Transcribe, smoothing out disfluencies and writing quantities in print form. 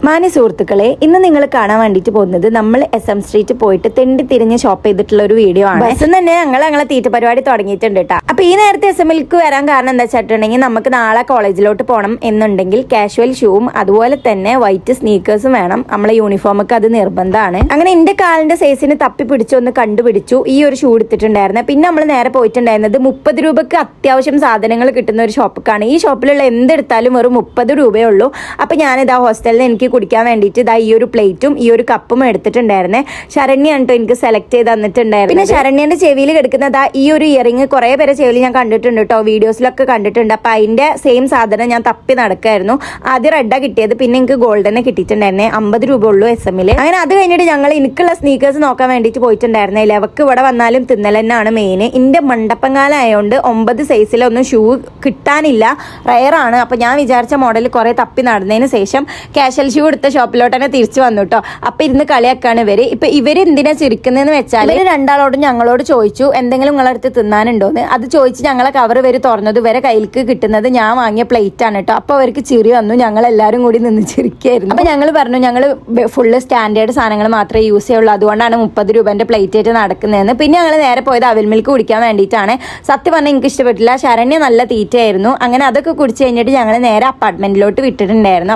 മാന്യ സുഹൃത്തുക്കളെ, ഇന്ന് നിങ്ങൾ കാണാൻ വേണ്ടിയിട്ട് പോകുന്നത് നമ്മൾ SM സ്ട്രീറ്റ് പോയിട്ട് തെണ്ടി തിരിഞ്ഞ് ഷോപ്പ് ചെയ്തിട്ടുള്ള ഒരു വീഡിയോ ആണ്. ബസ്സിൽ തന്നെ ഞങ്ങളെ തീറ്റ പരിപാടി തുടങ്ങിയിട്ടുണ്ട് കേട്ടോ. അപ്പൊ ഈ നേരത്തെ SMൽക്ക് വരാൻ കാരണം എന്താ വെച്ചിട്ടുണ്ടെങ്കിൽ നമുക്ക് നാളെ കോളേജിലോട്ട് പോകണം എന്നുണ്ടെങ്കിൽ കാഷ്വൽ ഷൂവും അതുപോലെ തന്നെ വൈറ്റ് സ്നീക്കേഴ്സും വേണം. നമ്മളെ യൂണിഫോമൊക്കെ അത് നിർബന്ധമാണ്. അങ്ങനെ എന്റെ കാലിന്റെ സൈസിന് തപ്പി പിടിച്ചൊന്ന് കണ്ടുപിടിച്ചു ഈ ഒരു ഷൂ എടുത്തിട്ടുണ്ടായിരുന്നത്. പിന്നെ നമ്മൾ നേരെ പോയിട്ടുണ്ടായിരുന്നത് 30 രൂപക്ക് അത്യാവശ്യം സാധനങ്ങൾ കിട്ടുന്ന ഒരു ഷോപ്പിക്കാണ്. ഈ ഷോപ്പിലുള്ള എന്തെടുത്താലും വെറും 30 രൂപയേ ഉള്ളൂ. അപ്പൊ ഞാനിതാ ഹോസ്റ്റലിൽ എനിക്ക് കുടിക്കാൻ വേണ്ടിയിട്ട് ഇതാ ഈ ഒരു പ്ലേറ്റും ഈ ഒരു കപ്പും എടുത്തിട്ടുണ്ടായിരുന്നേ. ശരണ്യാണ് കേട്ടോ എനിക്ക് സെലക്ട് ചെയ്ത് തന്നിട്ടുണ്ടായിരുന്നു. പിന്നെ ശരണ്യന്റെ ചെവിയിൽ കിടക്കുന്നതാ ഈ ഒരു ഇയറിംഗ് കുറെ പേരെ ചെവിയിൽ ഞാൻ കണ്ടിട്ടുണ്ട് കേട്ടോ, വീഡിയോസിലൊക്കെ കണ്ടിട്ടുണ്ട്. അപ്പൊ അതിന്റെ സെയിം സാധനം ഞാൻ തപ്പി നടക്കായിരുന്നു. ആദ്യം റെഡാ കിട്ടിയത്, പിന്നെ എനിക്ക് ഗോൾഡനെ കിട്ടിയിട്ടുണ്ടായിരുന്നേ. 50 രൂപ ഉള്ളൂ SMല്. അങ്ങനെ അത് കഴിഞ്ഞിട്ട് ഞങ്ങൾ എനിക്കുള്ള സ്നീക്കേഴ്സ് നോക്കാൻ വേണ്ടിയിട്ട് പോയിട്ടുണ്ടായിരുന്നേ. ലെവക്ക് ഇവിടെ വന്നാലും തിന്നലെന്നാണ് മെയിൻ. എന്റെ മണ്ടപ്പങ്കാലായതുകൊണ്ട് 9 സൈസിലൊന്നും ഷൂ കിട്ടാനില്ല, റയറാണ്. അപ്പൊ ഞാൻ വിചാരിച്ച മോഡൽ കുറെ തപ്പി നടന്നതിന് ശേഷം കാഷ്വൽ ഷൂ എടുത്ത ഷോപ്പിലോട്ട് തന്നെ തിരിച്ചു വന്നു കേട്ടോ. അപ്പൊ ഇരുന്ന് കളിയാക്കാണ് ഇവര്. ഇപ്പൊ ഇവര് എന്തിനാ ചിരിക്കുന്നതെന്ന് വെച്ചാൽ ഇവര് രണ്ടാളോടും ഞങ്ങളോട് ചോദിച്ചു എന്തെങ്കിലും നിങ്ങളെ അടുത്ത് തിന്നാനുണ്ടോന്ന്. അത് ചോദിച്ച് ഞങ്ങളെ കവർ ഇവര് തുറന്നത് ഇവരെ കയ്യിലേക്ക് കിട്ടുന്നത് ഞാൻ വാങ്ങിയ പ്ലേറ്റ് ആണ് കേട്ടോ. അപ്പൊ അവർക്ക് ചിരി വന്നു, ഞങ്ങൾ എല്ലാവരും കൂടി നിന്ന് ചിരിക്കായിരുന്നു. അപ്പൊ ഞങ്ങൾ പറഞ്ഞു ഞങ്ങൾ ഫുള്ള് സ്റ്റാൻഡേർഡ് സാധനങ്ങൾ മാത്രമേ യൂസ് ചെയ്യുള്ളൂ, അതുകൊണ്ടാണ് 30 രൂപന്റെ പ്ലേറ്റ് ആയിട്ട് നടക്കുന്നതെന്ന്. പിന്നെ ഞങ്ങൾ നേരെ പോയത് അവിൽ മിൽക്ക് കുടിക്കാൻ വേണ്ടിയിട്ടാണ്. സത്യം പറഞ്ഞാൽ എനിക്ക് ഇഷ്ടപ്പെട്ടില്ല, ശരണ്യ നല്ല തീറ്റയായിരുന്നു. അങ്ങനെ അതൊക്കെ കുടിച്ച് കഴിഞ്ഞിട്ട് ഞങ്ങൾ നേരെ അപ്പാർട്ട്മെന്റിലോട്ട് വിട്ടിട്ടുണ്ടായിരുന്നു.